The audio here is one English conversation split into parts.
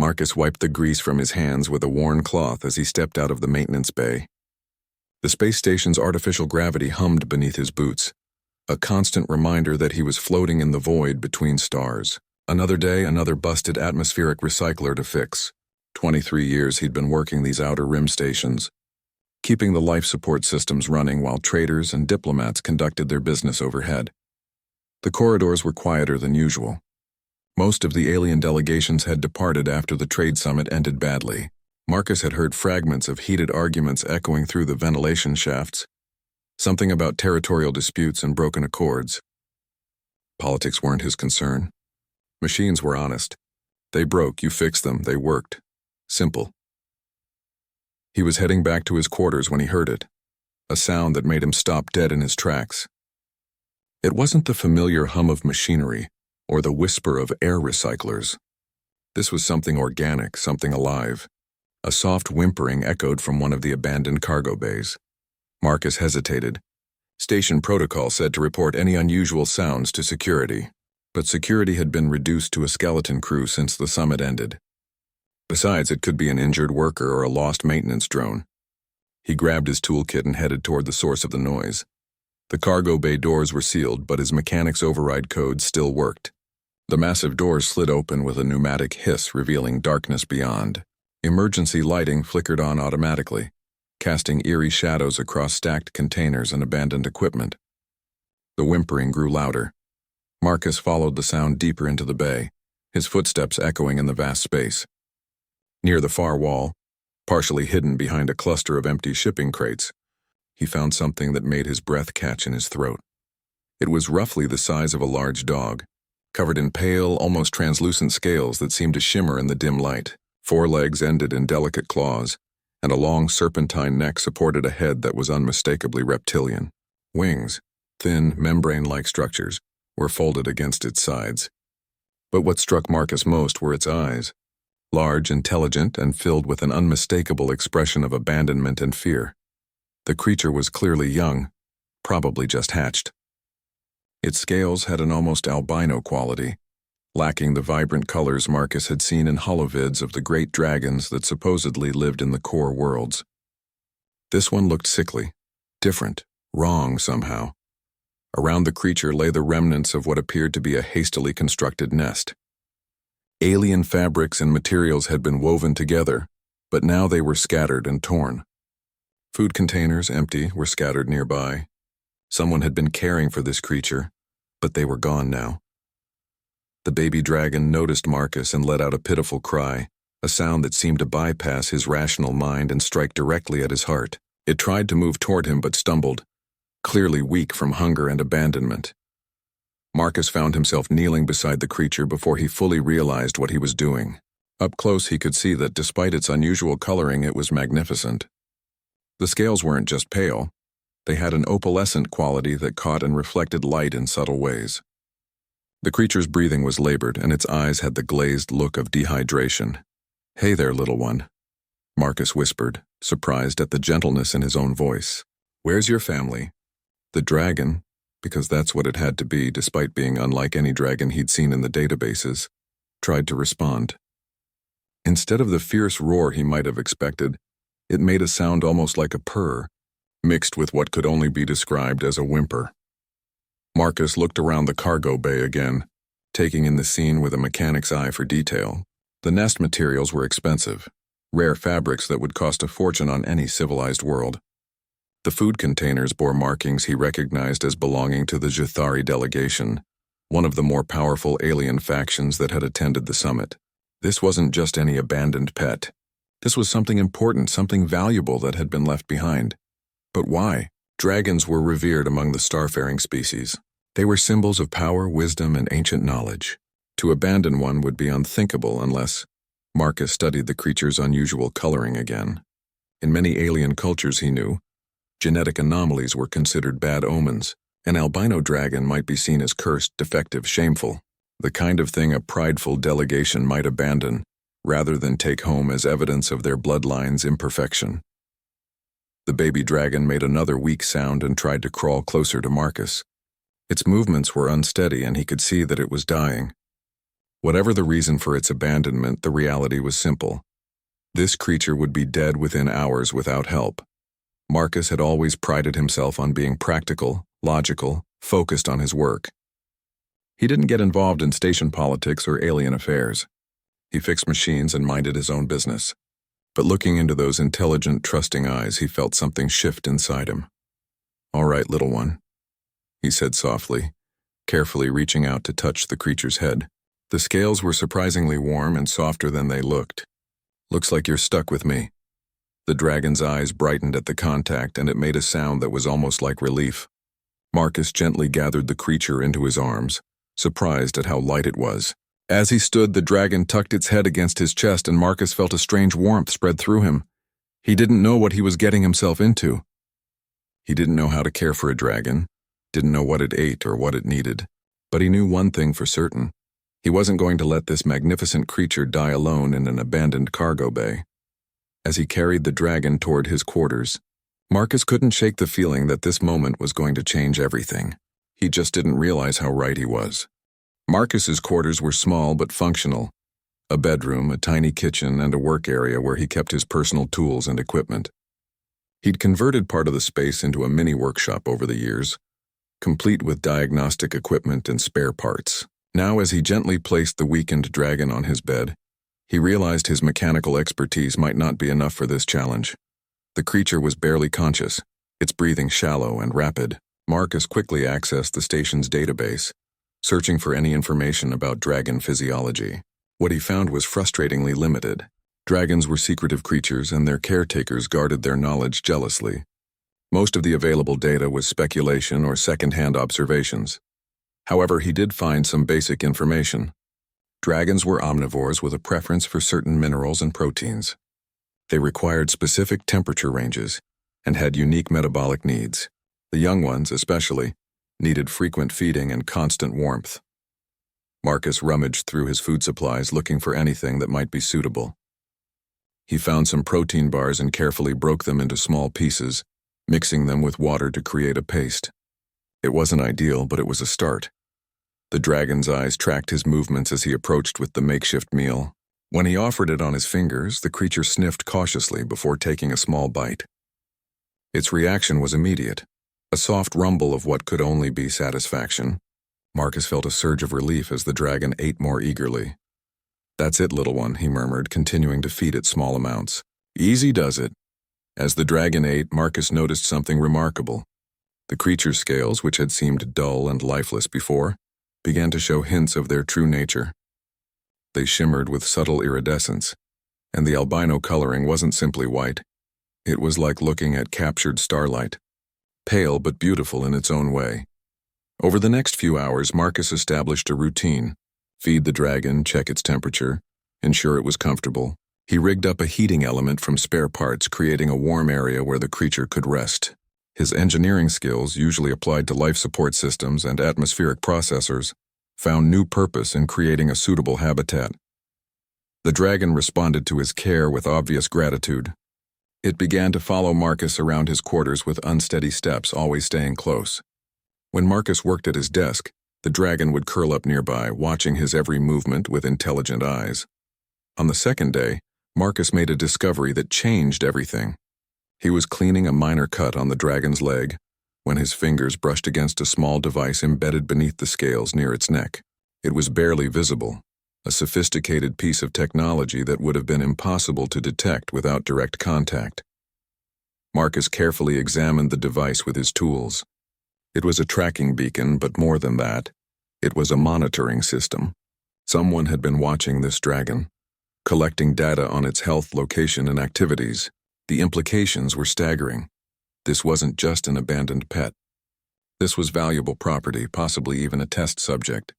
Marcus wiped the grease from his hands with a worn cloth as he stepped out of the maintenance bay. The space station's artificial gravity hummed beneath his boots, a constant reminder that he was floating in the void between stars. Another day, another busted atmospheric recycler to fix. 23 years he'd been working these outer rim stations, keeping the life support systems running while traders and diplomats conducted their business overhead. The corridors were quieter than usual. Most of the alien delegations had departed after the trade summit ended badly. Marcus had heard fragments of heated arguments echoing through the ventilation shafts, something about territorial disputes and broken accords. Politics weren't his concern. Machines were honest. They broke, you fixed them, they worked. Simple. He was heading back to his quarters when he heard it, a sound that made him stop dead in his tracks. It wasn't the familiar hum of machinery or the whisper of air recyclers. This was something organic, something alive. A soft whimpering echoed from one of the abandoned cargo bays. Marcus hesitated. Station protocol said to report any unusual sounds to security, but security had been reduced to a skeleton crew since the summit ended. Besides, it could be an injured worker or a lost maintenance drone. He grabbed his toolkit and headed toward the source of the noise. The cargo bay doors were sealed, but his mechanic's override code still worked. The massive doors slid open with a pneumatic hiss, revealing darkness beyond. Emergency lighting flickered on automatically, casting eerie shadows across stacked containers and abandoned equipment. The whimpering grew louder. Marcus followed the sound deeper into the bay, his footsteps echoing in the vast space. Near the far wall, partially hidden behind a cluster of empty shipping crates, he found something that made his breath catch in his throat. It was roughly the size of a large dog, covered in pale, almost translucent scales that seemed to shimmer in the dim light. 4 legs ended in delicate claws, and a long serpentine neck supported a head that was unmistakably reptilian. Wings, thin, membrane-like structures, were folded against its sides. But what struck Marcus most were its eyes, large, intelligent, and filled with an unmistakable expression of abandonment and fear. The creature was clearly young, probably just hatched. Its scales had an almost albino quality, lacking the vibrant colors Marcus had seen in holovids of the great dragons that supposedly lived in the core worlds. This one looked sickly, different, wrong somehow. Around the creature lay the remnants of what appeared to be a hastily constructed nest. Alien fabrics and materials had been woven together, but now they were scattered and torn. Food containers, empty, were scattered nearby. Someone had been caring for this creature, but they were gone now. The baby dragon noticed Marcus and let out a pitiful cry, a sound that seemed to bypass his rational mind and strike directly at his heart. It tried to move toward him but stumbled, clearly weak from hunger and abandonment. Marcus found himself kneeling beside the creature before he fully realized what he was doing. Up close he could see that despite its unusual coloring, it was magnificent. The scales weren't just pale. They had an opalescent quality that caught and reflected light in subtle ways. The creature's breathing was labored, and its eyes had the glazed look of dehydration. "Hey there, little one," Marcus whispered, surprised at the gentleness in his own voice. "Where's your family?" The dragon, because that's what it had to be despite being unlike any dragon he'd seen in the databases, tried to respond. Instead of the fierce roar he might have expected, it made a sound almost like a purr, mixed with what could only be described as a whimper. Marcus looked around the cargo bay again, taking in the scene with a mechanic's eye for detail. The nest materials were expensive, rare fabrics that would cost a fortune on any civilized world. The food containers bore markings he recognized as belonging to the Jethari delegation, one of the more powerful alien factions that had attended the summit. This wasn't just any abandoned pet. This was something important, something valuable that had been left behind. But why? Dragons were revered among the starfaring species. They were symbols of power, wisdom, and ancient knowledge. To abandon one would be unthinkable unless Marcus studied the creature's unusual coloring again. In many alien cultures he knew, genetic anomalies were considered bad omens. An albino dragon might be seen as cursed, defective, shameful, the kind of thing a prideful delegation might abandon, rather than take home as evidence of their bloodline's imperfection. The baby dragon made another weak sound and tried to crawl closer to Marcus. Its movements were unsteady and he could see that it was dying. Whatever the reason for its abandonment, the reality was simple. This creature would be dead within hours without help. Marcus had always prided himself on being practical, logical, focused on his work. He didn't get involved in station politics or alien affairs. He fixed machines and minded his own business. But looking into those intelligent, trusting eyes, he felt something shift inside him. "All right, little one," he said softly, carefully reaching out to touch the creature's head. The scales were surprisingly warm and softer than they looked. "Looks like you're stuck with me." The dragon's eyes brightened at the contact, and it made a sound that was almost like relief. Marcus gently gathered the creature into his arms, surprised at how light it was. As he stood, the dragon tucked its head against his chest, and Marcus felt a strange warmth spread through him. He didn't know what he was getting himself into. He didn't know how to care for a dragon, didn't know what it ate or what it needed, but he knew one thing for certain. He wasn't going to let this magnificent creature die alone in an abandoned cargo bay. As he carried the dragon toward his quarters, Marcus couldn't shake the feeling that this moment was going to change everything. He just didn't realize how right he was. Marcus's quarters were small but functional. A bedroom, a tiny kitchen, and a work area where he kept his personal tools and equipment. He'd converted part of the space into a mini workshop over the years, complete with diagnostic equipment and spare parts. Now, as he gently placed the weakened dragon on his bed, he realized his mechanical expertise might not be enough for this challenge. The creature was barely conscious, its breathing shallow and rapid. Marcus quickly accessed the station's database, searching for any information about dragon physiology. What he found was frustratingly limited. Dragons were secretive creatures, and their caretakers guarded their knowledge jealously. Most of the available data was speculation or second-hand observations. However, he did find some basic information. Dragons were omnivores with a preference for certain minerals and proteins. They required specific temperature ranges and had unique metabolic needs. The young ones, especially, needed frequent feeding and constant warmth. Marcus rummaged through his food supplies looking for anything that might be suitable. He found some protein bars and carefully broke them into small pieces, mixing them with water to create a paste. It wasn't ideal, but it was a start. The dragon's eyes tracked his movements as he approached with the makeshift meal. When he offered it on his fingers, the creature sniffed cautiously before taking a small bite. Its reaction was immediate, a soft rumble of what could only be satisfaction. Marcus felt a surge of relief as the dragon ate more eagerly. "That's it, little one," he murmured, continuing to feed it small amounts. "Easy does it." As the dragon ate, Marcus noticed something remarkable. The creature's scales, which had seemed dull and lifeless before, began to show hints of their true nature. They shimmered with subtle iridescence, and the albino coloring wasn't simply white. It was like looking at captured starlight, pale but beautiful in its own way. Over the next few hours, Marcus established a routine: feed the dragon, check its temperature, ensure it was comfortable. He rigged up a heating element from spare parts, creating a warm area where the creature could rest. His engineering skills, usually applied to life support systems and atmospheric processors, found new purpose in creating a suitable habitat. The dragon responded to his care with obvious gratitude. It began to follow Marcus around his quarters with unsteady steps, always staying close. When Marcus worked at his desk, the dragon would curl up nearby, watching his every movement with intelligent eyes. On the second day, Marcus made a discovery that changed everything. He was cleaning a minor cut on the dragon's leg when his fingers brushed against a small device embedded beneath the scales near its neck. It was barely visible, a sophisticated piece of technology that would have been impossible to detect without direct contact. Marcus carefully examined the device with his tools. It was a tracking beacon, but more than that, it was a monitoring system. Someone had been watching this dragon, collecting data on its health, location, and activities. The implications were staggering. This wasn't just an abandoned pet. This was valuable property, possibly even a test subject.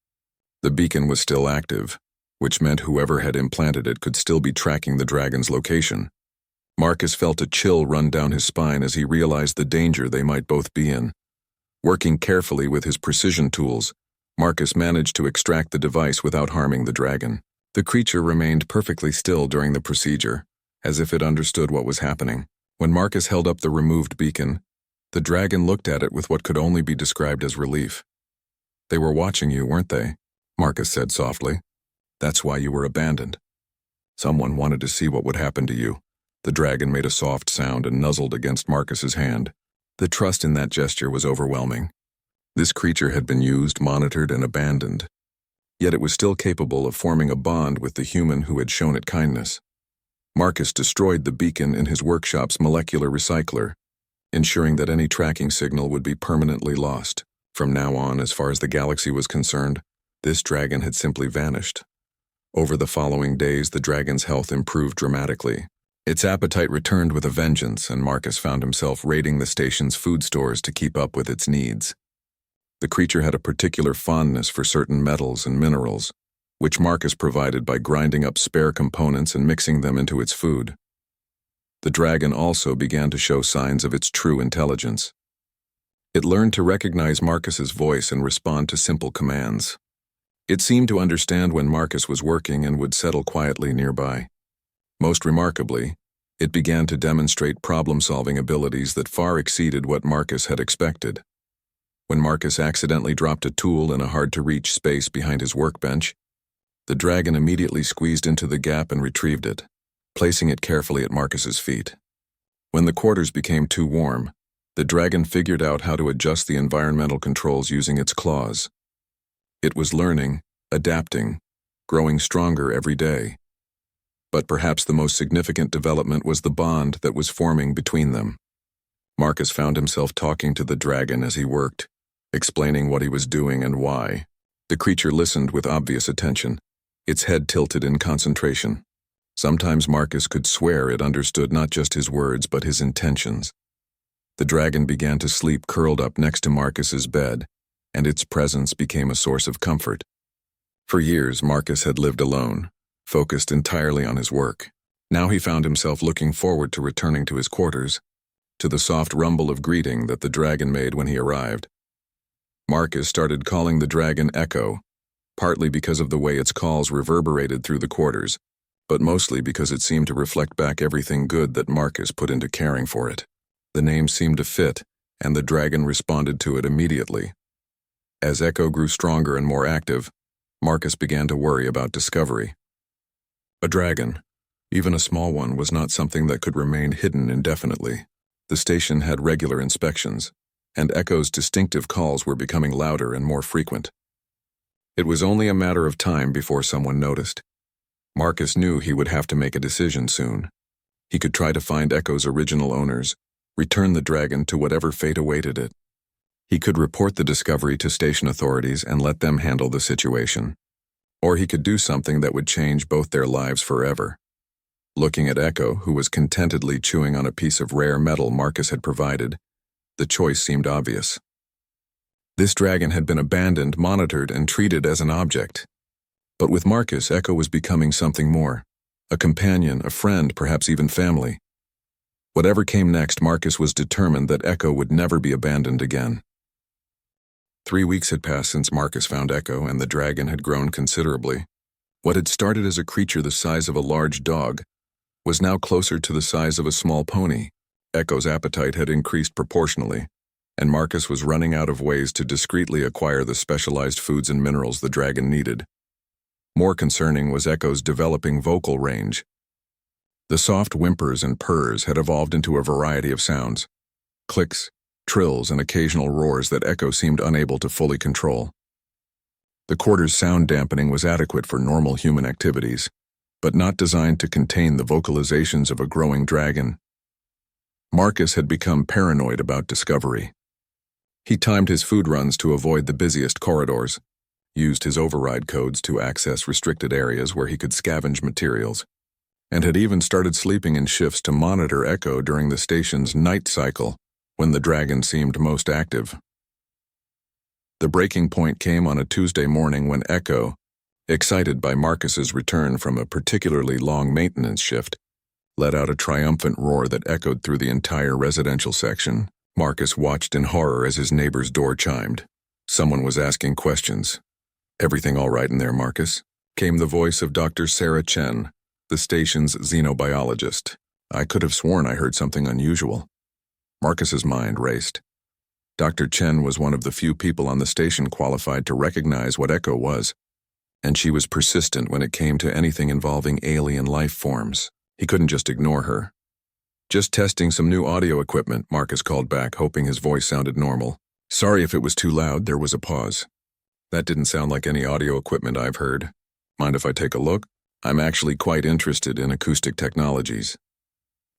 The beacon was still active, which meant whoever had implanted it could still be tracking the dragon's location. Marcus felt a chill run down his spine as he realized the danger they might both be in. Working carefully with his precision tools, Marcus managed to extract the device without harming the dragon. The creature remained perfectly still during the procedure, as if it understood what was happening. When Marcus held up the removed beacon, the dragon looked at it with what could only be described as relief. "They were watching you, weren't they?" Marcus said softly. That's why you were abandoned. Someone wanted to see what would happen to you. The dragon made a soft sound and nuzzled against Marcus's hand. The trust in that gesture was overwhelming. This creature had been used, monitored, and abandoned. Yet it was still capable of forming a bond with the human who had shown it kindness. Marcus destroyed the beacon in his workshop's molecular recycler, ensuring that any tracking signal would be permanently lost. From now on, as far as the galaxy was concerned, this dragon had simply vanished. Over the following days, the dragon's health improved dramatically. Its appetite returned with a vengeance, and Marcus found himself raiding the station's food stores to keep up with its needs. The creature had a particular fondness for certain metals and minerals, which Marcus provided by grinding up spare components and mixing them into its food. The dragon also began to show signs of its true intelligence. It learned to recognize Marcus's voice and respond to simple commands. It seemed to understand when Marcus was working and would settle quietly nearby. Most remarkably, it began to demonstrate problem-solving abilities that far exceeded what Marcus had expected. When Marcus accidentally dropped a tool in a hard-to-reach space behind his workbench, the dragon immediately squeezed into the gap and retrieved it, placing it carefully at Marcus's feet. When the quarters became too warm, the dragon figured out how to adjust the environmental controls using its claws. It was learning, adapting, growing stronger every day. But perhaps the most significant development was the bond that was forming between them. Marcus found himself talking to the dragon as he worked, explaining what he was doing and why. The creature listened with obvious attention, its head tilted in concentration. Sometimes Marcus could swear it understood not just his words but his intentions. The dragon began to sleep curled up next to Marcus's bed, and its presence became a source of comfort. For years, Marcus had lived alone, focused entirely on his work. Now he found himself looking forward to returning to his quarters, to the soft rumble of greeting that the dragon made when he arrived. Marcus started calling the dragon Echo, partly because of the way its calls reverberated through the quarters, but mostly because it seemed to reflect back everything good that Marcus put into caring for it. The name seemed to fit, and the dragon responded to it immediately. As Echo grew stronger and more active, Marcus began to worry about discovery. A dragon, even a small one, was not something that could remain hidden indefinitely. The station had regular inspections, and Echo's distinctive calls were becoming louder and more frequent. It was only a matter of time before someone noticed. Marcus knew he would have to make a decision soon. He could try to find Echo's original owners, return the dragon to whatever fate awaited it. He could report the discovery to station authorities and let them handle the situation. Or he could do something that would change both their lives forever. Looking at Echo, who was contentedly chewing on a piece of rare metal Marcus had provided, the choice seemed obvious. This dragon had been abandoned, monitored, and treated as an object. But with Marcus, Echo was becoming something more. A companion, a friend, perhaps even family. Whatever came next, Marcus was determined that Echo would never be abandoned again. 3 weeks had passed since Marcus found Echo, and the dragon had grown considerably. What had started as a creature the size of a large dog was now closer to the size of a small pony. Echo's appetite had increased proportionally, and Marcus was running out of ways to discreetly acquire the specialized foods and minerals the dragon needed. More concerning was Echo's developing vocal range. The soft whimpers and purrs had evolved into a variety of sounds, clicks, trills, and occasional roars that Echo seemed unable to fully control. The quarter's sound dampening was adequate for normal human activities, but not designed to contain the vocalizations of a growing dragon. Marcus had become paranoid about discovery. He timed his food runs to avoid the busiest corridors, used his override codes to access restricted areas where he could scavenge materials, and had even started sleeping in shifts to monitor Echo during the station's night cycle when the dragon seemed most active. The breaking point came on a Tuesday morning when Echo, excited by Marcus's return from a particularly long maintenance shift, let out a triumphant roar that echoed through the entire residential section. Marcus watched in horror as his neighbor's door chimed. Someone was asking questions. "Everything all right in there, Marcus?" came the voice of Dr. Sarah Chen, the station's xenobiologist. "I could have sworn I heard something unusual." Marcus's mind raced. Dr. Chen was one of the few people on the station qualified to recognize what Echo was. And she was persistent when it came to anything involving alien life forms. He couldn't just ignore her. "Just testing some new audio equipment," Marcus called back, hoping his voice sounded normal. "Sorry if it was too loud." There was a pause. "That didn't sound like any audio equipment I've heard. Mind if I take a look? I'm actually quite interested in acoustic technologies."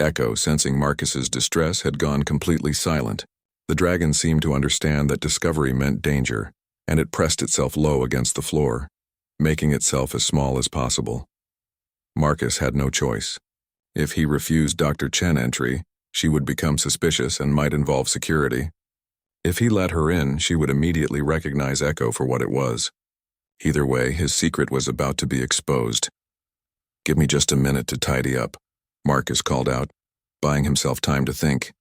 Echo, sensing Marcus's distress, had gone completely silent. The dragon seemed to understand that discovery meant danger, and it pressed itself low against the floor, making itself as small as possible. Marcus had no choice. If he refused Dr. Chen entry, she would become suspicious and might involve security. If he let her in, she would immediately recognize Echo for what it was. Either way, his secret was about to be exposed. "Give me just a minute to tidy up," Marcus called out, buying himself time to think.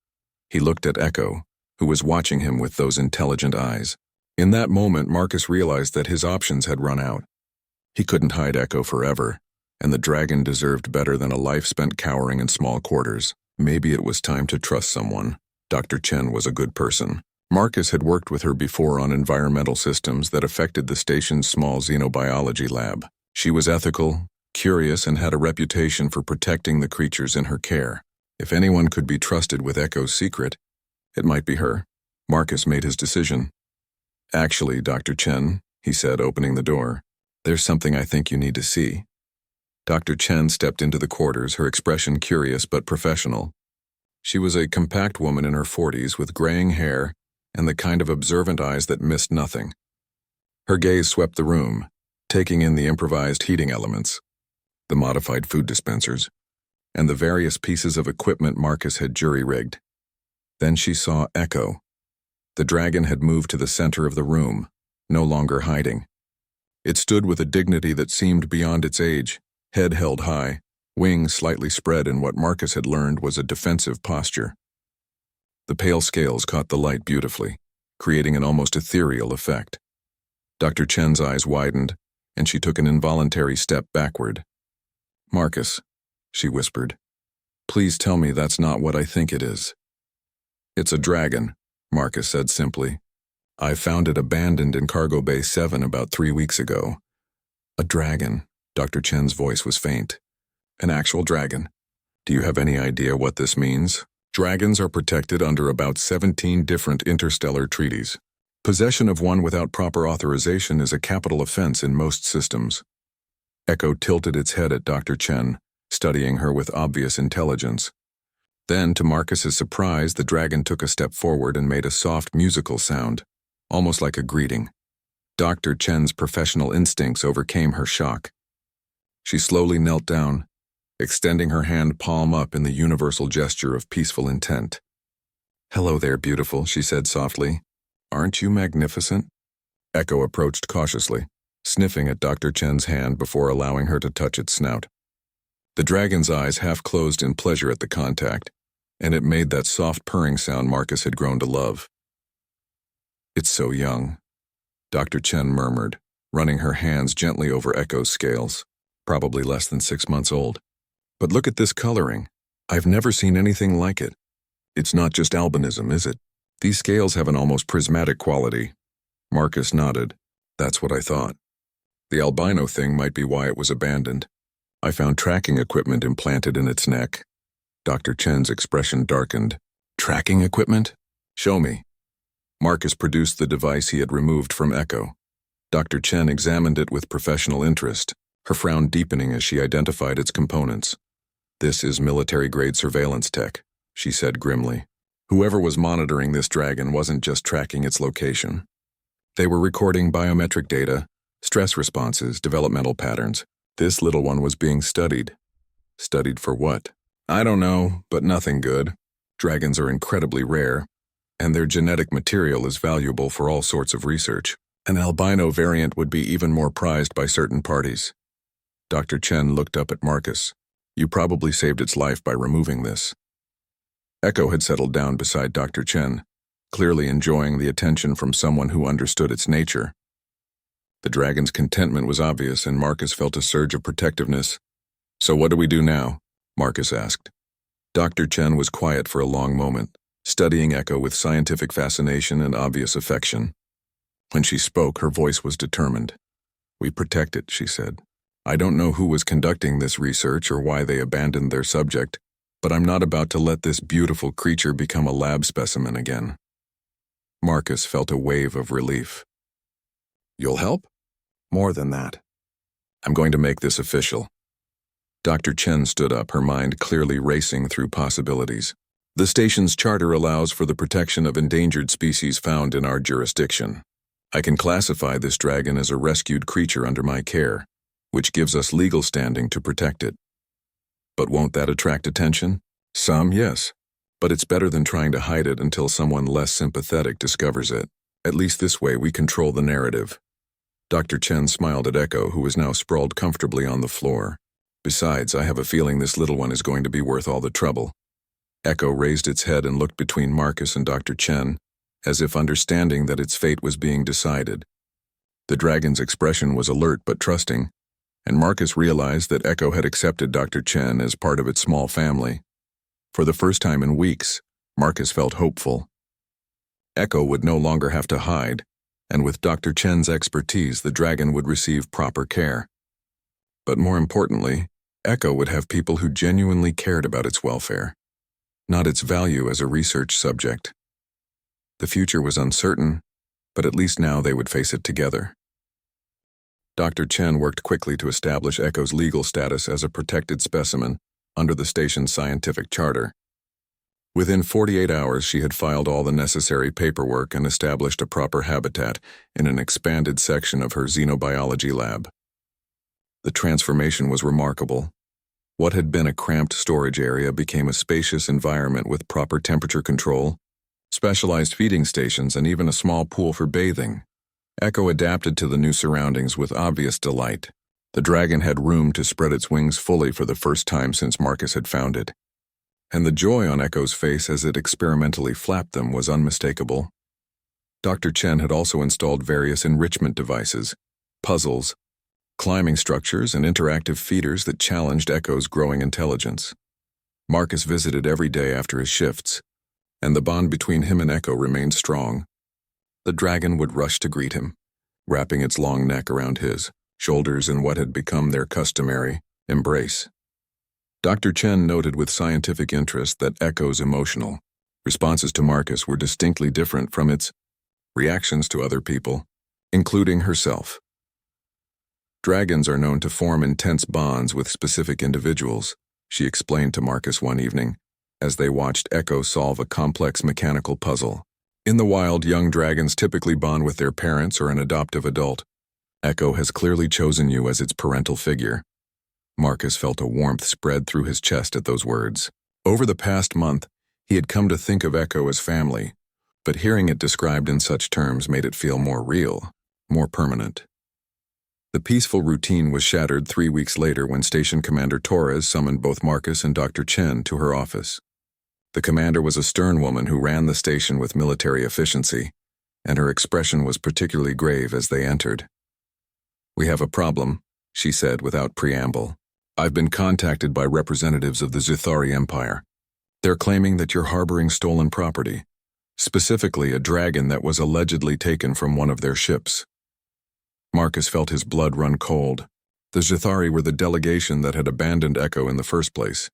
He looked at Echo, who was watching him with those intelligent eyes. In that moment, Marcus realized that his options had run out. He couldn't hide Echo forever, and the dragon deserved better than a life spent cowering in small quarters. Maybe it was time to trust someone. Dr. Chen was a good person. Marcus had worked with her before on environmental systems that affected the station's small xenobiology lab. She was ethical, curious, and had a reputation for protecting the creatures in her care. If anyone could be trusted with Echo's secret, it might be her. Marcus made his decision. "Actually, Dr. Chen," he said, opening the door, "there's something I think you need to see." Dr. Chen stepped into the quarters, her expression curious but professional. She was a compact woman in her 40s with graying hair and the kind of observant eyes that missed nothing. Her gaze swept the room, taking in the improvised heating elements, the modified food dispensers, and the various pieces of equipment Marcus had jury-rigged. Then she saw Echo. The dragon had moved to the center of the room, no longer hiding. It stood with a dignity that seemed beyond its age, head held high, wings slightly spread in what Marcus had learned was a defensive posture. The pale scales caught the light beautifully, creating an almost ethereal effect. Dr. Chen's eyes widened, and she took an involuntary step backward. "Marcus," she whispered, "please tell me that's not what I think it is." "It's a dragon," Marcus said simply. "I found it abandoned in Cargo Bay 7 about 3 weeks ago." "A dragon?" Dr. Chen's voice was faint. "An actual dragon? Do you have any idea what this means?" Dragons are protected under about 17 different interstellar treaties. Possession of one without proper authorization is a capital offense in most systems. Echo tilted its head at Dr. Chen, studying her with obvious intelligence. Then, to Marcus's surprise, the dragon took a step forward and made a soft musical sound, almost like a greeting. Dr. Chen's professional instincts overcame her shock. She slowly knelt down, extending her hand palm up in the universal gesture of peaceful intent. "Hello there, beautiful," she said softly. "Aren't you magnificent?" Echo approached cautiously, sniffing at Dr. Chen's hand before allowing her to touch its snout. The dragon's eyes half closed in pleasure at the contact, and it made that soft purring sound Marcus had grown to love. "It's so young," Dr. Chen murmured, running her hands gently over Echo's scales, probably less than 6 months old. "But look at this coloring. I've never seen anything like it. It's not just albinism, is it? These scales have an almost prismatic quality." Marcus nodded. "That's what I thought. The albino thing might be why it was abandoned. I found tracking equipment implanted in its neck." Dr. Chen's expression darkened. "Tracking equipment? Show me." Marcus produced the device he had removed from Echo. Dr. Chen examined it with professional interest, her frown deepening as she identified its components. "This is military-grade surveillance tech," she said grimly. Whoever was monitoring this dragon wasn't just tracking its location. They were recording biometric data, stress responses, developmental patterns. This little one was being studied. Studied for what? I don't know, but nothing good. Dragons are incredibly rare, and their genetic material is valuable for all sorts of research. An albino variant would be even more prized by certain parties. Dr. Chen looked up at Marcus. "You probably saved its life by removing this." Echo had settled down beside Dr. Chen, clearly enjoying the attention from someone who understood its nature. The dragon's contentment was obvious, and Marcus felt a surge of protectiveness. "So what do we do now?" Marcus asked. Dr. Chen was quiet for a long moment, studying Echo with scientific fascination and obvious affection. When she spoke, her voice was determined. We protect it, she said. I don't know who was conducting this research or why they abandoned their subject, but I'm not about to let this beautiful creature become a lab specimen again. Marcus felt a wave of relief. You'll help? More than that. I'm going to make this official. Dr. Chen stood up, her mind clearly racing through possibilities. The station's charter allows for the protection of endangered species found in our jurisdiction. I can classify this dragon as a rescued creature under my care, which gives us legal standing to protect it. But won't that attract attention? Some, yes. But it's better than trying to hide it until someone less sympathetic discovers it. At least this way we control the narrative. Dr. Chen smiled at Echo, who was now sprawled comfortably on the floor. Besides, I have a feeling this little one is going to be worth all the trouble. Echo raised its head and looked between Marcus and Dr. Chen, as if understanding that its fate was being decided. The dragon's expression was alert but trusting, and Marcus realized that Echo had accepted Dr. Chen as part of its small family. For the first time in weeks, Marcus felt hopeful. Echo would no longer have to hide, and with Dr. Chen's expertise, the dragon would receive proper care. But more importantly, Echo would have people who genuinely cared about its welfare, not its value as a research subject. The future was uncertain, but at least now they would face it together. Dr. Chen worked quickly to establish Echo's legal status as a protected specimen under the station's scientific charter. Within 48 hours, she had filed all the necessary paperwork and established a proper habitat in an expanded section of her xenobiology lab. The transformation was remarkable. What had been a cramped storage area became a spacious environment with proper temperature control, specialized feeding stations, and even a small pool for bathing. Echo adapted to the new surroundings with obvious delight. The dragon had room to spread its wings fully for the first time since Marcus had found it. And the joy on Echo's face as it experimentally flapped them was unmistakable. Dr. Chen had also installed various enrichment devices, puzzles, climbing structures, and interactive feeders that challenged Echo's growing intelligence. Marcus visited every day after his shifts, and the bond between him and Echo remained strong. The dragon would rush to greet him, wrapping its long neck around his shoulders in what had become their customary embrace. Dr. Chen noted with scientific interest that Echo's emotional responses to Marcus were distinctly different from its reactions to other people, including herself. Dragons are known to form intense bonds with specific individuals, she explained to Marcus one evening, as they watched Echo solve a complex mechanical puzzle. In the wild, young dragons typically bond with their parents or an adoptive adult. Echo has clearly chosen you as its parental figure. Marcus felt a warmth spread through his chest at those words. Over the past month, he had come to think of Echo as family, but hearing it described in such terms made it feel more real, more permanent. The peaceful routine was shattered 3 weeks later when Station Commander Torres summoned both Marcus and Dr. Chen to her office. The commander was a stern woman who ran the station with military efficiency, and her expression was particularly grave as they entered. "We have a problem," she said without preamble. "I've been contacted by representatives of the Zuthari Empire. They're claiming that you're harboring stolen property, specifically a dragon that was allegedly taken from one of their ships." Marcus felt his blood run cold. The Zuthari were the delegation that had abandoned Echo in the first place,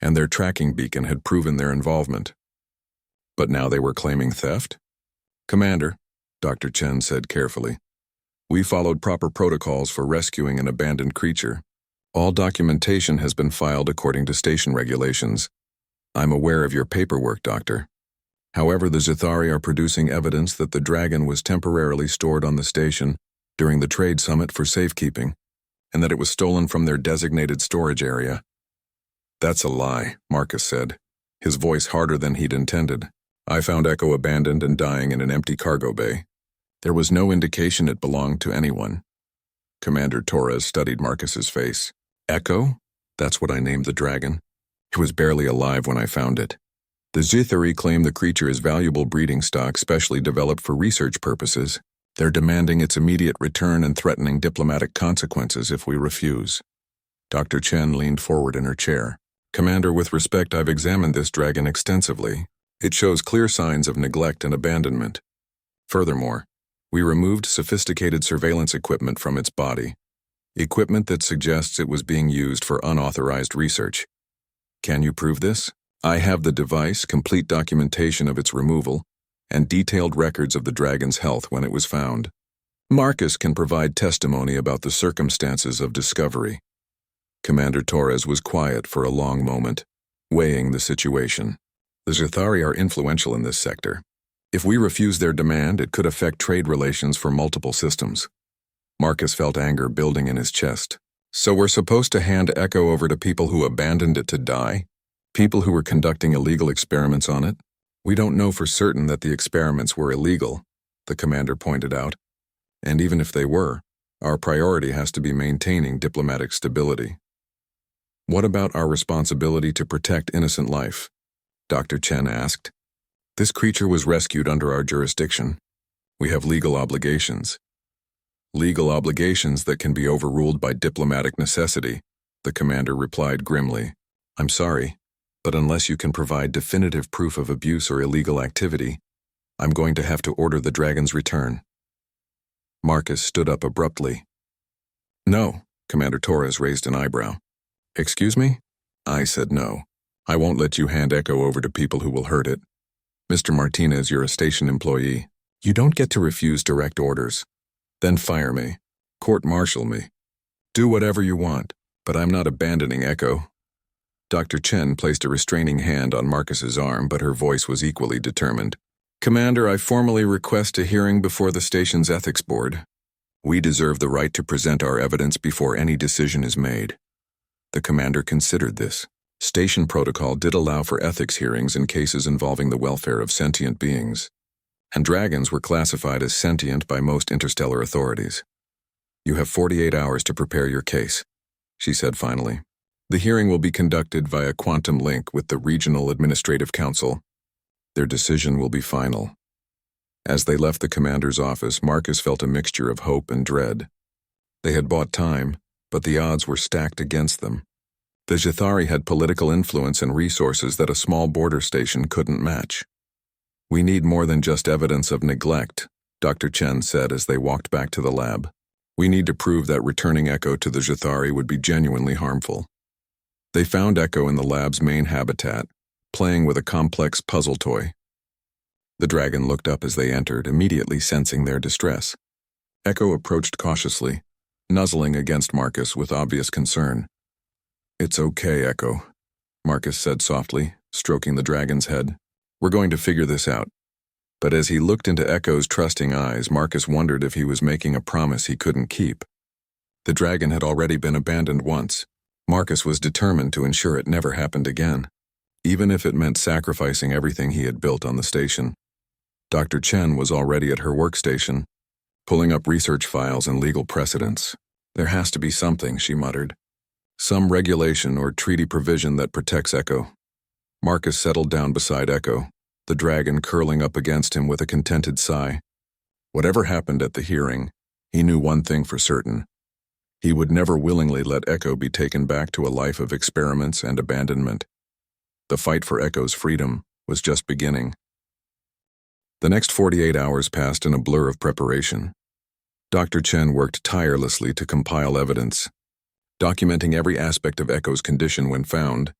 and their tracking beacon had proven their involvement. But now they were claiming theft? "Commander," Dr. Chen said carefully, "we followed proper protocols for rescuing an abandoned creature. All documentation has been filed according to station regulations. I'm aware of your paperwork, Doctor. However, the Zuthari are producing evidence that the dragon was temporarily stored on the station during the trade summit for safekeeping, and that it was stolen from their designated storage area." "That's a lie," Marcus said, his voice harder than he'd intended. "I found Echo abandoned and dying in an empty cargo bay. There was no indication it belonged to anyone." Commander Torres studied Marcus's face. "Echo? That's what I named the dragon. It was barely alive when I found it. The Zuthari claim the creature is valuable breeding stock specially developed for research purposes. They're demanding its immediate return and threatening diplomatic consequences if we refuse." Dr. Chen leaned forward in her chair. "Commander, with respect, I've examined this dragon extensively. It shows clear signs of neglect and abandonment. Furthermore, We removed sophisticated surveillance equipment from its body, equipment that suggests it was being used for unauthorized research. Can you prove this? I have the device, complete documentation of its removal, and detailed records of the dragon's health when it was found. Marcus can provide testimony about the circumstances of discovery. Commander Torres was quiet for a long moment, weighing the situation. The Zathari are influential in this sector. If we refuse their demand, it could affect trade relations for multiple systems. Marcus felt anger building in his chest. So we're supposed to hand Echo over to people who abandoned it to die? People who were conducting illegal experiments on it? We don't know for certain that the experiments were illegal, the commander pointed out. And even if they were, our priority has to be maintaining diplomatic stability. What about our responsibility to protect innocent life? Dr. Chen asked. This creature was rescued under our jurisdiction. We have legal obligations. Legal obligations that can be overruled by diplomatic necessity, the commander replied grimly. I'm sorry, but unless you can provide definitive proof of abuse or illegal activity, I'm going to have to order the dragon's return. Marcus stood up abruptly. No, Commander Torres raised an eyebrow. Excuse me? I said no. I won't let you hand Echo over to people who will hurt it. Mr. Martinez, you're a station employee. You don't get to refuse direct orders. Then fire me. Court-martial me. Do whatever you want, but I'm not abandoning Echo. Dr. Chen placed a restraining hand on Marcus's arm, but her voice was equally determined. Commander, I formally request a hearing before the station's ethics board. We deserve the right to present our evidence before any decision is made. The commander considered this. Station protocol did allow for ethics hearings in cases involving the welfare of sentient beings, and dragons were classified as sentient by most interstellar authorities. You have 48 hours to prepare your case, she said finally. The hearing will be conducted via quantum link with the Regional Administrative Council. Their decision will be final. As they left the commander's office, Marcus felt a mixture of hope and dread. They had bought time, but the odds were stacked against them. The Zathari had political influence and resources that a small border station couldn't match. We need more than just evidence of neglect, Dr. Chen said as they walked back to the lab. We need to prove that returning Echo to the Zathari would be genuinely harmful. They found Echo in the lab's main habitat, playing with a complex puzzle toy. The dragon looked up as they entered, immediately sensing their distress. Echo approached cautiously, nuzzling against Marcus with obvious concern. It's okay, Echo, Marcus said softly, stroking the dragon's head. We're going to figure this out. But as he looked into Echo's trusting eyes, Marcus wondered if he was making a promise he couldn't keep. The dragon had already been abandoned once. Marcus was determined to ensure it never happened again, even if it meant sacrificing everything he had built on the station. Dr. Chen was already at her workstation, pulling up research files and legal precedents. There has to be something, she muttered. Some regulation or treaty provision that protects Echo. Marcus settled down beside Echo, the dragon curling up against him with a contented sigh. Whatever happened at the hearing, he knew one thing for certain. He would never willingly let Echo be taken back to a life of experiments and abandonment. The fight for Echo's freedom was just beginning. The next 48 hours passed in a blur of preparation. Dr. Chen worked tirelessly to compile evidence, documenting every aspect of Echo's condition when found,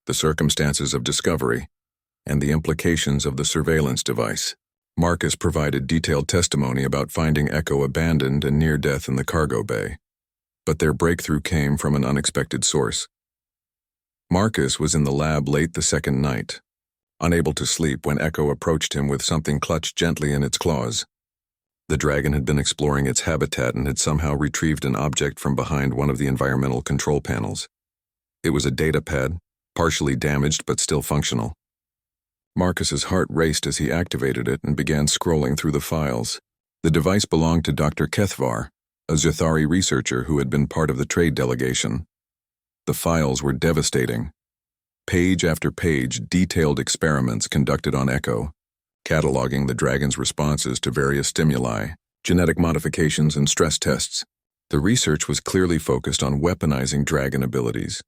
the circumstances of discovery, and the implications of the surveillance device. Marcus provided detailed testimony about finding Echo abandoned and near death in the cargo bay. But their breakthrough came from an unexpected source. Marcus was in the lab late the second night, unable to sleep when Echo approached him with something clutched gently in its claws. The dragon had been exploring its habitat and had somehow retrieved an object from behind one of the environmental control panels. It was a data pad, partially damaged but still functional. Marcus's heart raced as he activated it and began scrolling through the files. The device belonged to Dr. Kethvar, a Zathari researcher who had been part of the trade delegation. The files were devastating. Page after page, detailed experiments conducted on Echo, cataloging the dragon's responses to various stimuli, genetic modifications, and stress tests. The research was clearly focused on weaponizing dragon abilities,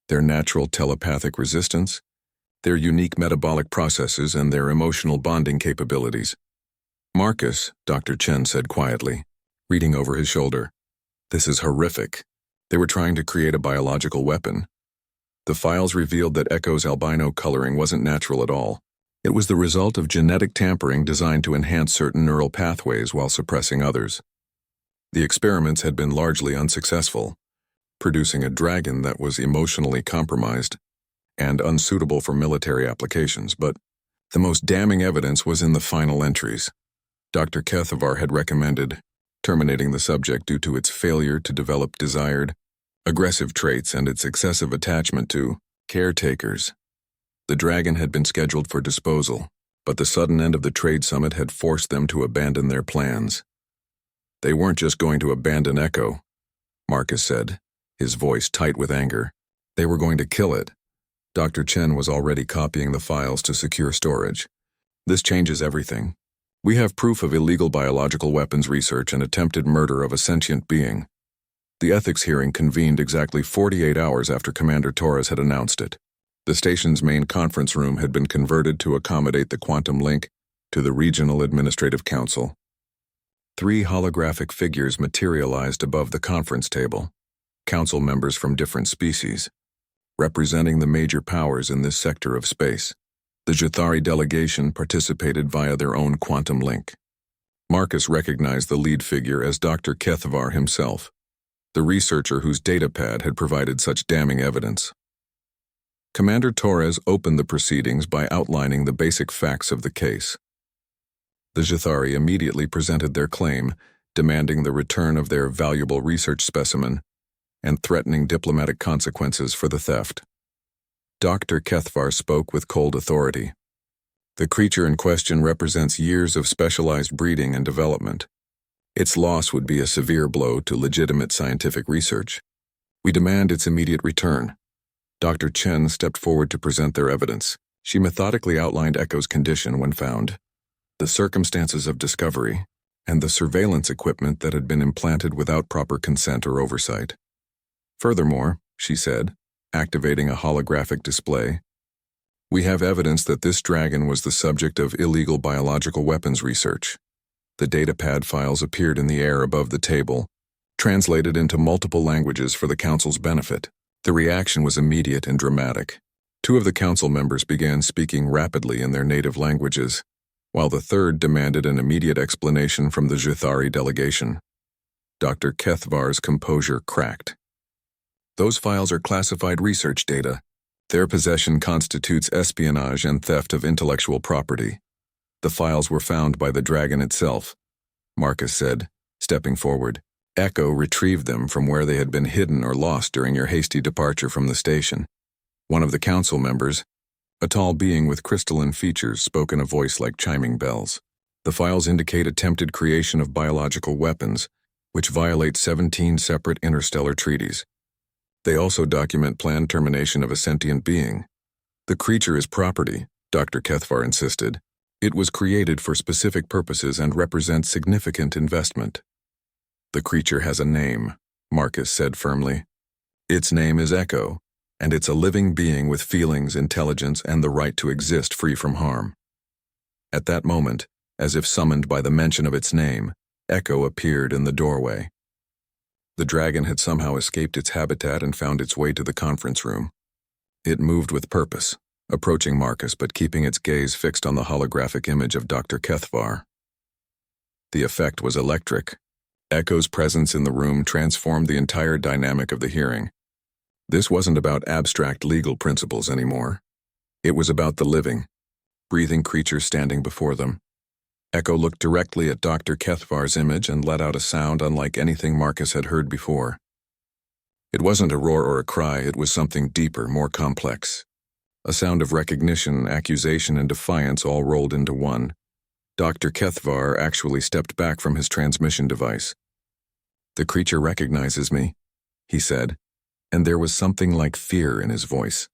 their natural telepathic resistance, their unique metabolic processes, and their emotional bonding capabilities. Marcus, Dr. Chen said quietly, reading over his shoulder. This is horrific. They were trying to create a biological weapon. The files revealed that Echo's albino coloring wasn't natural at all. It was the result of genetic tampering designed to enhance certain neural pathways while suppressing others. The experiments had been largely unsuccessful, producing a dragon that was emotionally compromised and unsuitable for military applications, but the most damning evidence was in the final entries. Dr. Kethavar had recommended terminating the subject due to its failure to develop desired, aggressive traits and its excessive attachment to caretakers. The dragon had been scheduled for disposal, but the sudden end of the trade summit had forced them to abandon their plans. They weren't just going to abandon Echo, Marcus said, his voice tight with anger. They were going to kill it. Dr. Chen was already copying the files to secure storage. This changes everything. We have proof of illegal biological weapons research and attempted murder of a sentient being. The ethics hearing convened exactly 48 hours after Commander Torres had announced it. The station's main conference room had been converted to accommodate the quantum link to the Regional Administrative Council. 3 holographic figures materialized above the conference table, council members from different species, representing the major powers in this sector of space. The Jithari delegation participated via their own quantum link. Marcus recognized the lead figure as Dr. Kethavar himself, the researcher whose datapad had provided such damning evidence. Commander Torres opened the proceedings by outlining the basic facts of the case. The Jithari immediately presented their claim, demanding the return of their valuable research specimen and threatening diplomatic consequences for the theft. Dr. Kethavar spoke with cold authority. The creature in question represents years of specialized breeding and development. Its loss would be a severe blow to legitimate scientific research. We demand its immediate return. Dr. Chen stepped forward to present their evidence. She methodically outlined Echo's condition when found, the circumstances of discovery, and the surveillance equipment that had been implanted without proper consent or oversight. Furthermore, she said, activating a holographic display, we have evidence that this dragon was the subject of illegal biological weapons research. The datapad files appeared in the air above the table, translated into multiple languages for the council's benefit. The reaction was immediate and dramatic. 2 of the council members began speaking rapidly in their native languages, while the third demanded an immediate explanation from the Jithari delegation. Dr. Kethavar's composure cracked. Those files are classified research data. Their possession constitutes espionage and theft of intellectual property. The files were found by the dragon itself, Marcus said, stepping forward. Echo retrieved them from where they had been hidden or lost during your hasty departure from the station. One of the council members, a tall being with crystalline features, spoke in a voice like chiming bells. The files indicate attempted creation of biological weapons, which violate 17 separate interstellar treaties. They also document planned termination of a sentient being. The creature is property, Dr. Kethavar insisted. It was created for specific purposes and represents significant investment. The creature has a name, Marcus said firmly. Its name is Echo, and it's a living being with feelings, intelligence, and the right to exist free from harm. At that moment, as if summoned by the mention of its name, Echo appeared in the doorway. The dragon had somehow escaped its habitat and found its way to the conference room. It moved with purpose, approaching Marcus but keeping its gaze fixed on the holographic image of Dr. Kethavar. The effect was electric. Echo's presence in the room transformed the entire dynamic of the hearing. This wasn't about abstract legal principles anymore. It was about the living, breathing creature standing before them. Echo looked directly at Dr. Kethavar's image and let out a sound unlike anything Marcus had heard before. It wasn't a roar or a cry, it was something deeper, more complex. A sound of recognition, accusation, and defiance all rolled into one. Dr. Kethavar actually stepped back from his transmission device. The creature recognizes me, he said, and there was something like fear in his voice.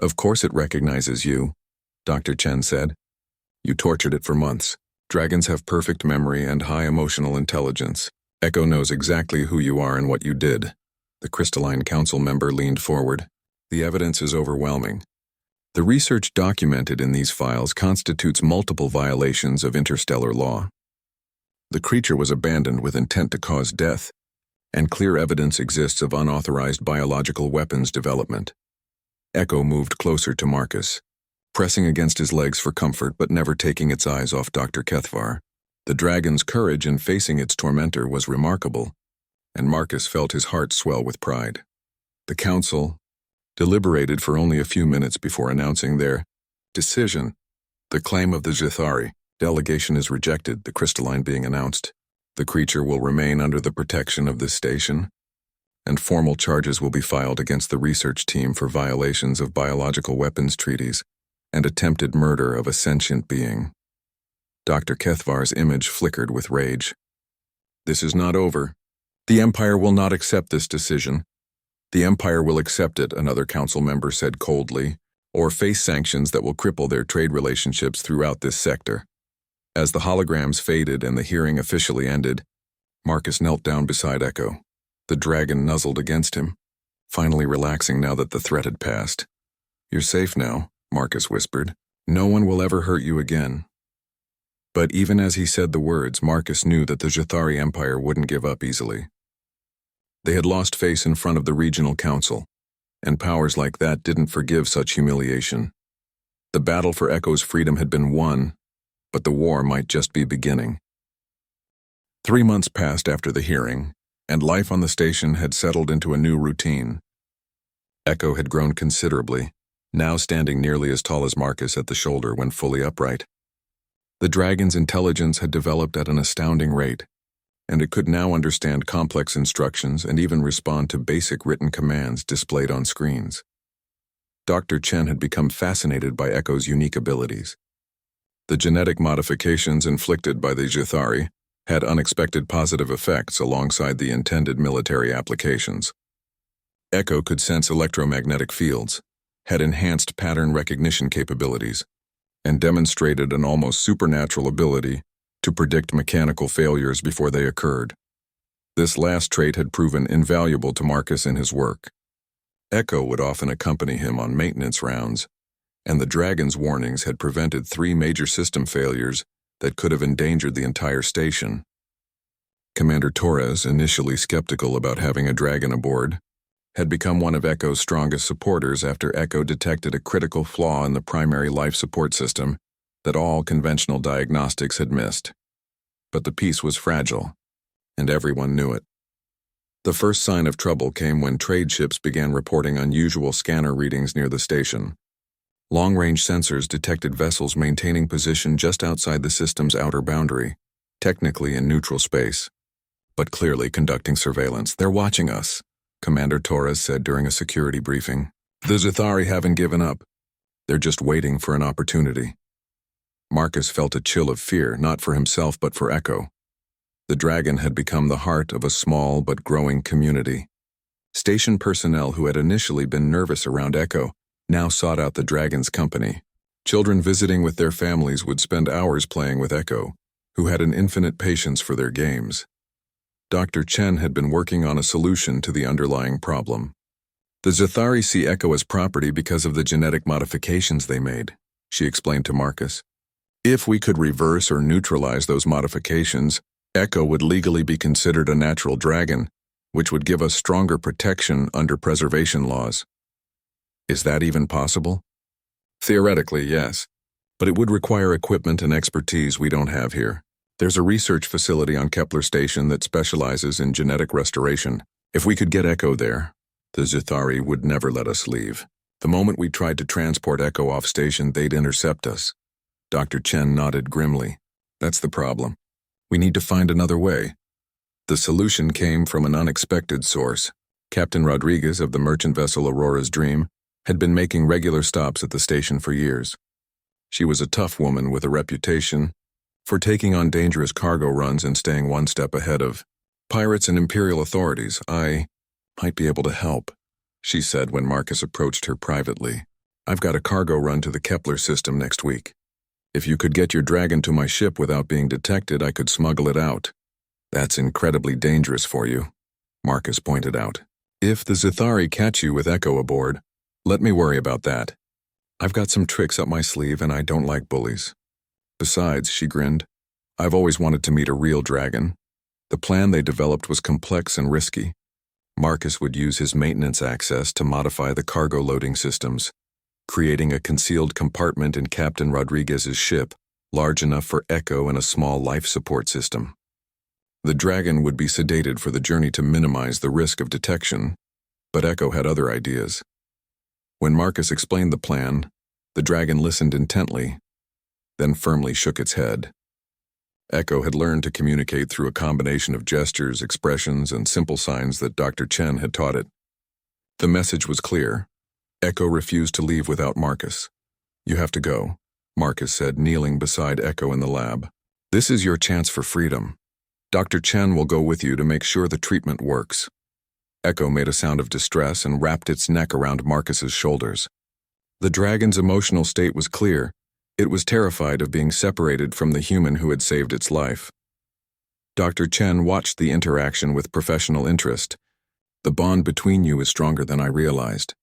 Of course it recognizes you, Dr. Chen said. You tortured it for months. Dragons have perfect memory and high emotional intelligence. Echo knows exactly who you are and what you did. The crystalline council member leaned forward. The evidence is overwhelming. The research documented in these files constitutes multiple violations of interstellar law. The creature was abandoned with intent to cause death, and clear evidence exists of unauthorized biological weapons development. Echo moved closer to Marcus, pressing against his legs for comfort but never taking its eyes off Dr. Kethvar. The dragon's courage in facing its tormentor was remarkable, and Marcus felt his heart swell with pride. The council deliberated for only a few minutes before announcing their decision. The claim of the Zithari delegation is rejected, the crystalline being announced. The creature will remain under the protection of this station, and formal charges will be filed against the research team for violations of biological weapons treaties and attempted murder of a sentient being. Dr. Kethvar's image flickered with rage. This is not over. The Empire will not accept this decision. The Empire will accept it, another council member said coldly, or face sanctions that will cripple their trade relationships throughout this sector. As the holograms faded and the hearing officially ended, Marcus knelt down beside Echo. The dragon nuzzled against him, finally relaxing now that the threat had passed. "You're safe now," Marcus whispered. "No one will ever hurt you again." But even as he said the words, Marcus knew that the Zithari Empire wouldn't give up easily. They had lost face in front of the regional council, and powers like that didn't forgive such humiliation. The battle for Echo's freedom had been won, but the war might just be beginning. 3 months passed after the hearing, and life on the station had settled into a new routine. Echo had grown considerably, now standing nearly as tall as Marcus at the shoulder when fully upright. The dragon's intelligence had developed at an astounding rate, and it could now understand complex instructions and even respond to basic written commands displayed on screens. Dr. Chen had become fascinated by Echo's unique abilities. The genetic modifications inflicted by the Zithari had unexpected positive effects alongside the intended military applications. Echo could sense electromagnetic fields, had enhanced pattern recognition capabilities, and demonstrated an almost supernatural ability to predict mechanical failures before they occurred. This last trait had proven invaluable to Marcus in his work. Echo would often accompany him on maintenance rounds, and the dragon's warnings had prevented 3 major system failures that could have endangered the entire station. Commander Torres, initially skeptical about having a dragon aboard, had become one of Echo's strongest supporters after Echo detected a critical flaw in the primary life support system that all conventional diagnostics had missed. But the piece was fragile, and everyone knew it. The first sign of trouble came when trade ships began reporting unusual scanner readings near the station. Long-range sensors detected vessels maintaining position just outside the system's outer boundary, technically in neutral space, but clearly conducting surveillance. "They're watching us," Commander Torres said during a security briefing. "The Zithari haven't given up. They're just waiting for an opportunity." Marcus felt a chill of fear, not for himself but for Echo. The dragon had become the heart of a small but growing community. Station personnel who had initially been nervous around Echo now sought out the dragon's company. Children visiting with their families would spend hours playing with Echo, who had an infinite patience for their games. Dr. Chen had been working on a solution to the underlying problem. "The Zithari see Echo as property because of the genetic modifications they made," she explained to Marcus. "If we could reverse or neutralize those modifications, Echo would legally be considered a natural dragon, which would give us stronger protection under preservation laws." "Is that even possible?" "Theoretically, yes, but it would require equipment and expertise we don't have here. There's a research facility on Kepler Station that specializes in genetic restoration. If we could get Echo there, the Zithari would never let us leave. The moment we tried to transport Echo off station, they'd intercept us." Dr. Chen nodded grimly. "That's the problem. We need to find another way." The solution came from an unexpected source. Captain Rodriguez of the merchant vessel Aurora's Dream had been making regular stops at the station for years. She was a tough woman with a reputation for taking on dangerous cargo runs and staying one step ahead of pirates and imperial authorities. "I might be able to help," she said when Marcus approached her privately. "I've got a cargo run to the Kepler system next week. If you could get your dragon to my ship without being detected, I could smuggle it out." "That's incredibly dangerous for you," Marcus pointed out. "If the Zithari catch you with Echo aboard, let me worry about that." I've got some tricks up my sleeve and I don't like bullies. Besides, she grinned, I've always wanted to meet a real dragon. The plan they developed was complex and risky. Marcus would use his maintenance access to modify the cargo loading systems, creating a concealed compartment in Captain Rodriguez's ship, large enough for Echo and a small life support system. The dragon would be sedated for the journey to minimize the risk of detection, but Echo had other ideas. When Marcus explained the plan, the dragon listened intently, then firmly shook its head. Echo had learned to communicate through a combination of gestures, expressions, and simple signs that Dr. Chen had taught it. The message was clear. Echo refused to leave without Marcus. You have to go, Marcus said, kneeling beside Echo in the lab. This is your chance for freedom. Dr. Chen will go with you to make sure the treatment works. Echo made a sound of distress and wrapped its neck around Marcus's shoulders. The dragon's emotional state was clear. It was terrified of being separated from the human who had saved its life. Dr. Chen watched the interaction with professional interest. The bond between you is stronger than I realized.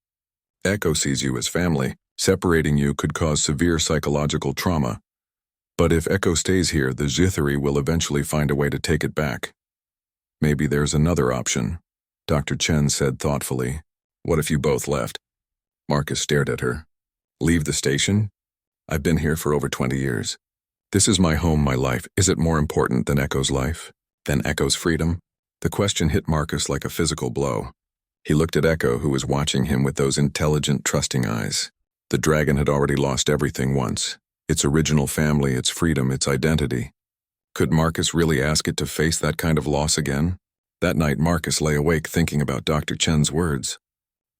Echo sees you as family. Separating you could cause severe psychological trauma. But if Echo stays here, the Zithari will eventually find a way to take it back. Maybe there's another option, Dr. Chen said thoughtfully. What if you both left? Marcus stared at her. Leave the station? I've been here for over 20 years. This is my home, my life. Is it more important than Echo's life? Than Echo's freedom? The question hit Marcus like a physical blow. He looked at Echo, who was watching him with those intelligent, trusting eyes. The dragon had already lost everything once. Its original family, its freedom, its identity. Could Marcus really ask it to face that kind of loss again? That night, Marcus lay awake thinking about Dr. Chen's words.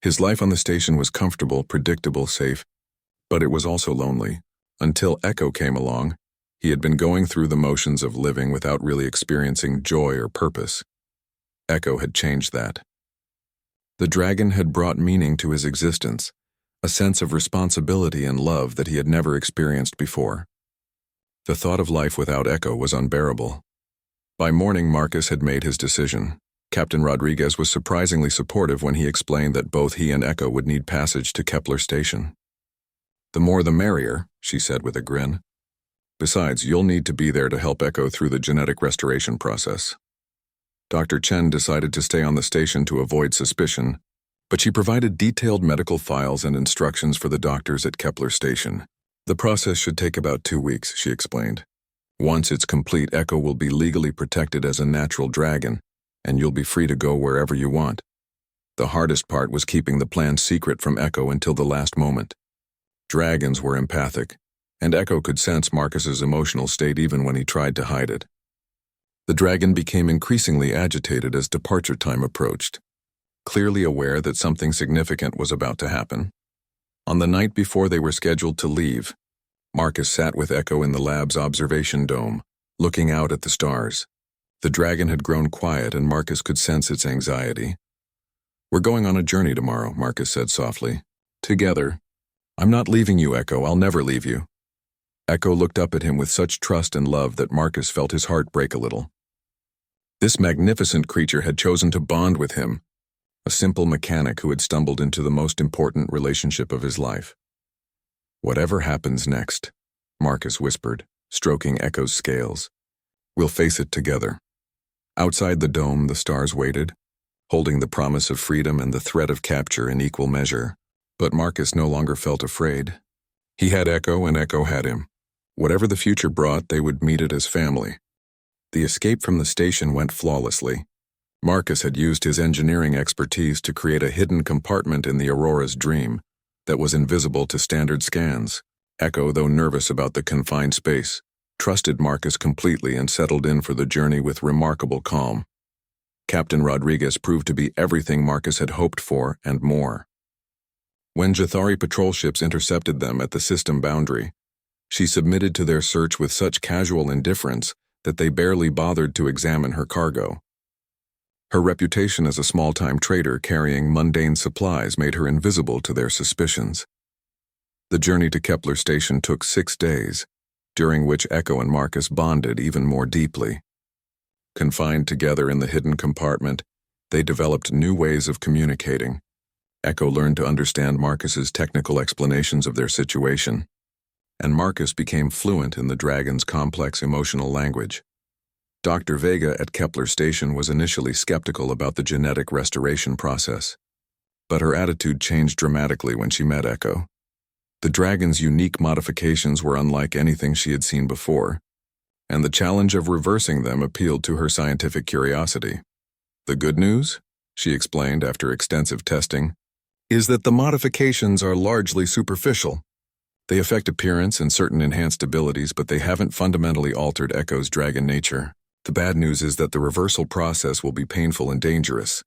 His life on the station was comfortable, predictable, safe, but it was also lonely. Until Echo came along, he had been going through the motions of living without really experiencing joy or purpose. Echo had changed that. The dragon had brought meaning to his existence, a sense of responsibility and love that he had never experienced before. The thought of life without Echo was unbearable. By morning, Marcus had made his decision. Captain Rodriguez was surprisingly supportive when he explained that both he and Echo would need passage to Kepler Station. The more the merrier, she said with a grin. Besides, you'll need to be there to help Echo through the genetic restoration process. Dr. Chen decided to stay on the station to avoid suspicion, but she provided detailed medical files and instructions for the doctors at Kepler Station. The process should take about 2 weeks, she explained. Once it's complete, Echo will be legally protected as a natural dragon, and you'll be free to go wherever you want. The hardest part was keeping the plan secret from Echo until the last moment. Dragons were empathic, and Echo could sense Marcus's emotional state even when he tried to hide it. The dragon became increasingly agitated as departure time approached, clearly aware that something significant was about to happen. On the night before they were scheduled to leave, Marcus sat with Echo in the lab's observation dome, looking out at the stars. The dragon had grown quiet and Marcus could sense its anxiety. We're going on a journey tomorrow, Marcus said softly. Together. I'm not leaving you, Echo. I'll never leave you. Echo looked up at him with such trust and love that Marcus felt his heart break a little. This magnificent creature had chosen to bond with him, a simple mechanic who had stumbled into the most important relationship of his life. Whatever happens next, Marcus whispered, stroking Echo's scales, we'll face it together. Outside the dome, the stars waited, holding the promise of freedom and the threat of capture in equal measure. But Marcus no longer felt afraid. He had Echo and Echo had him. Whatever the future brought, they would meet it as family. The escape from the station went flawlessly. Marcus had used his engineering expertise to create a hidden compartment in the Aurora's dream that was invisible to standard scans. Echo, though nervous about the confined space, trusted Marcus completely and settled in for the journey with remarkable calm. Captain Rodriguez proved to be everything Marcus had hoped for and more. When Zithari patrol ships intercepted them at the system boundary, she submitted to their search with such casual indifference that they barely bothered to examine her cargo. Her reputation as a small-time trader carrying mundane supplies made her invisible to their suspicions. The journey to Kepler Station took 6 days, during which Echo and Marcus bonded even more deeply. Confined together in the hidden compartment, they developed new ways of communicating. Echo learned to understand Marcus's technical explanations of their situation, and Marcus became fluent in the dragon's complex emotional language. Dr. Vega at Kepler Station was initially skeptical about the genetic restoration process, but her attitude changed dramatically when she met Echo. The dragon's unique modifications were unlike anything she had seen before, and the challenge of reversing them appealed to her scientific curiosity. The good news, she explained after extensive testing, is that the modifications are largely superficial. They affect appearance and certain enhanced abilities, but they haven't fundamentally altered Echo's dragon nature. The bad news is that the reversal process will be painful and dangerous.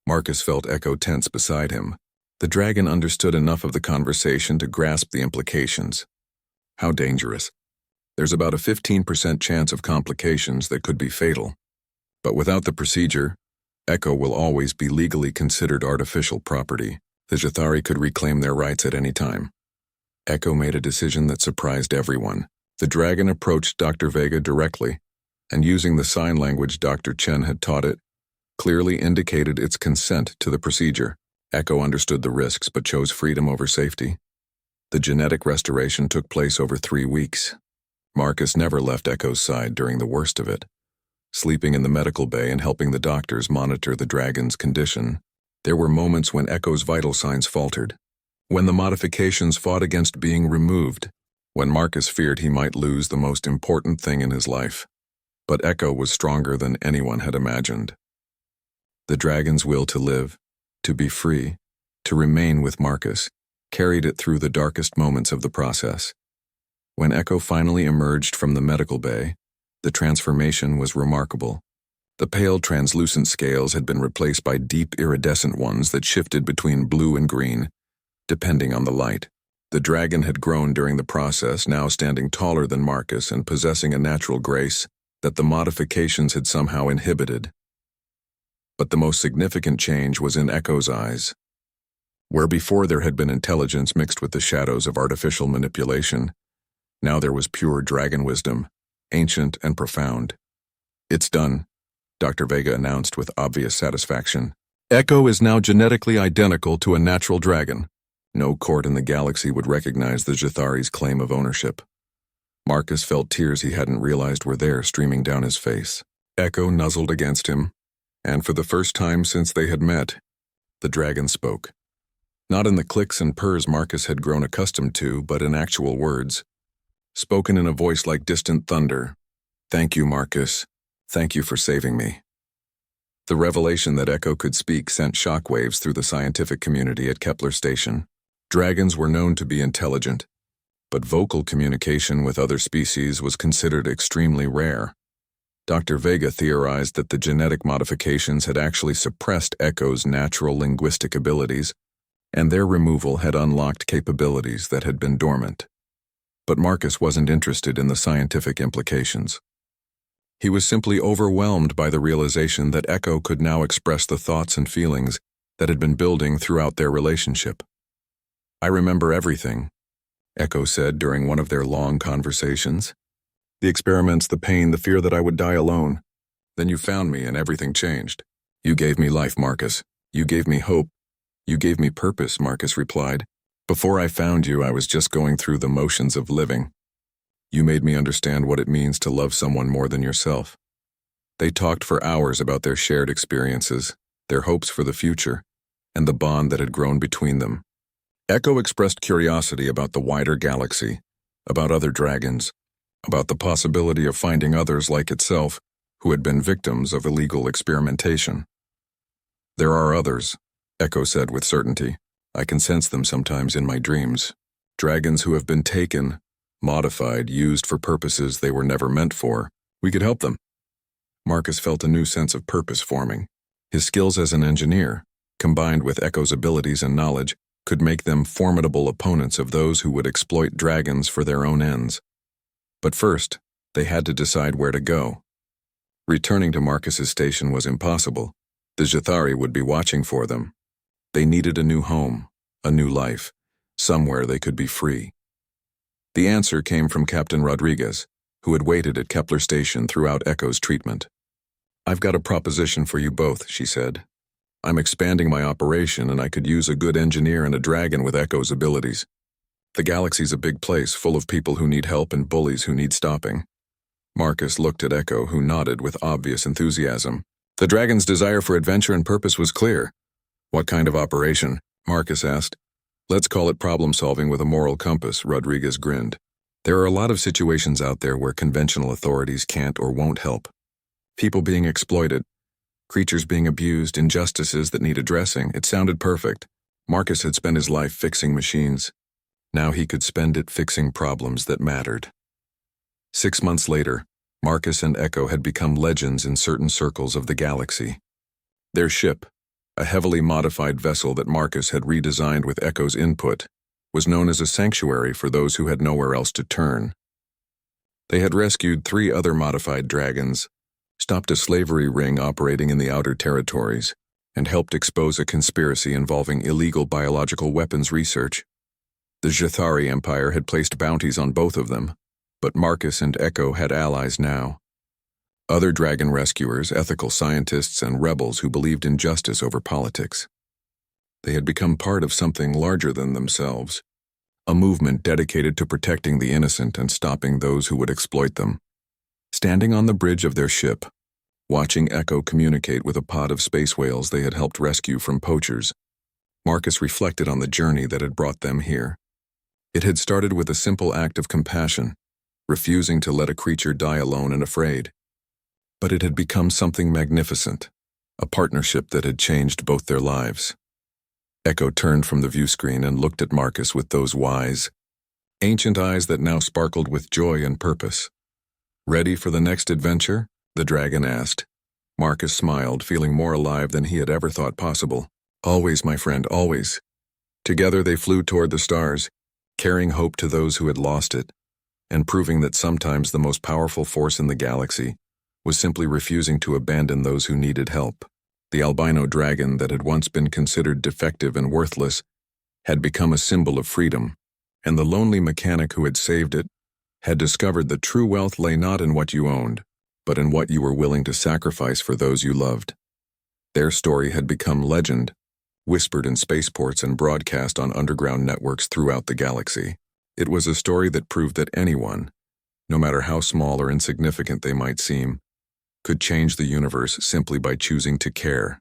Marcus felt Echo tense beside him. The dragon understood enough of the conversation to grasp the implications. How dangerous? There's about a 15% chance of complications that could be fatal. But without the procedure, Echo will always be legally considered artificial property. The Jethari could reclaim their rights at any time. Echo made a decision that surprised everyone. The dragon approached Dr. Vega directly, and using the sign language Dr. Chen had taught it, clearly indicated its consent to the procedure. Echo understood the risks but chose freedom over safety. The genetic restoration took place over 3 weeks. Marcus never left Echo's side during the worst of it, sleeping in the medical bay and helping the doctors monitor the dragon's condition. There were moments when Echo's vital signs faltered, when the modifications fought against being removed, when Marcus feared he might lose the most important thing in his life. But Echo was stronger than anyone had imagined. The dragon's will to live, to be free, to remain with Marcus, carried it through the darkest moments of the process. When Echo finally emerged from the medical bay, the transformation was remarkable. The pale translucent scales had been replaced by deep iridescent ones that shifted between blue and green, depending on the light. The dragon had grown during the process, now standing taller than Marcus and possessing a natural grace that the modifications had somehow inhibited. But the most significant change was in Echo's eyes. Where before there had been intelligence mixed with the shadows of artificial manipulation, now there was pure dragon wisdom, ancient and profound. "It's done," Dr. Vega announced with obvious satisfaction. "Echo is now genetically identical to a natural dragon. No court in the galaxy would recognize the Jethari's claim of ownership." Marcus felt tears he hadn't realized were there streaming down his face. Echo nuzzled against him, and for the first time since they had met, the dragon spoke. Not in the clicks and purrs Marcus had grown accustomed to, but in actual words, spoken in a voice like distant thunder. "Thank you, Marcus. Thank you for saving me." The revelation that Echo could speak sent shockwaves through the scientific community at Kepler Station. Dragons were known to be intelligent, but vocal communication with other species was considered extremely rare. Dr. Vega theorized that the genetic modifications had actually suppressed Echo's natural linguistic abilities, and their removal had unlocked capabilities that had been dormant. But Marcus wasn't interested in the scientific implications. He was simply overwhelmed by the realization that Echo could now express the thoughts and feelings that had been building throughout their relationship. "I remember everything," Echo said during one of their long conversations. "The experiments, the pain, the fear that I would die alone. Then you found me and everything changed. You gave me life, Marcus. You gave me hope. You gave me purpose," Marcus replied. "Before I found you, I was just going through the motions of living. You made me understand what it means to love someone more than yourself." They talked for hours about their shared experiences, their hopes for the future, and the bond that had grown between them. Echo expressed curiosity about the wider galaxy, about other dragons, about the possibility of finding others like itself who had been victims of illegal experimentation. "There are others," Echo said with certainty. "I can sense them sometimes in my dreams. Dragons who have been taken, modified, used for purposes they were never meant for. We could help them." Marcus felt a new sense of purpose forming. His skills as an engineer, combined with Echo's abilities and knowledge, could make them formidable opponents of those who would exploit dragons for their own ends. But first, they had to decide where to go. Returning to Marcus's station was impossible. The Jethari would be watching for them. They needed a new home, a new life, somewhere they could be free. The answer came from Captain Rodriguez, who had waited at Kepler Station throughout Echo's treatment. "I've got a proposition for you both," she said. I'm expanding my operation and I could use a good engineer and a dragon with Echo's abilities. The galaxy's a big place, full of people who need help and bullies who need stopping. Marcus looked at Echo, who nodded with obvious enthusiasm. The dragon's desire for adventure and purpose was clear. What kind of operation? Marcus asked. Let's call it problem-solving with a moral compass, Rodriguez grinned. There are a lot of situations out there where conventional authorities can't or won't help. People being exploited, creatures being abused, injustices that need addressing. It sounded perfect. Marcus had spent his life fixing machines. Now he could spend it fixing problems that mattered. 6 months later, Marcus and Echo had become legends in certain circles of the galaxy. Their ship, a heavily modified vessel that Marcus had redesigned with Echo's input, was known as a sanctuary for those who had nowhere else to turn. They had rescued 3 other modified dragons, stopped a slavery ring operating in the outer territories, and helped expose a conspiracy involving illegal biological weapons research. The Jathari Empire had placed bounties on both of them, but Marcus and Echo had allies now. Other dragon rescuers, ethical scientists, and rebels who believed in justice over politics. They had become part of something larger than themselves, a movement dedicated to protecting the innocent and stopping those who would exploit them. Standing on the bridge of their ship, watching Echo communicate with a pod of space whales they had helped rescue from poachers, Marcus reflected on the journey that had brought them here. It had started with a simple act of compassion, refusing to let a creature die alone and afraid. But it had become something magnificent, a partnership that had changed both their lives. Echo turned from the view screen and looked at Marcus with those wise, ancient eyes that now sparkled with joy and purpose. Ready for the next adventure? The dragon asked. Marcus smiled, feeling more alive than he had ever thought possible. Always, my friend, always. Together they flew toward the stars, carrying hope to those who had lost it, and proving that sometimes the most powerful force in the galaxy was simply refusing to abandon those who needed help. The albino dragon that had once been considered defective and worthless had become a symbol of freedom, and the lonely mechanic who had saved it had discovered that true wealth lay not in what you owned, but in what you were willing to sacrifice for those you loved. Their story had become legend, whispered in spaceports and broadcast on underground networks throughout the galaxy. It was a story that proved that anyone, no matter how small or insignificant they might seem, could change the universe simply by choosing to care.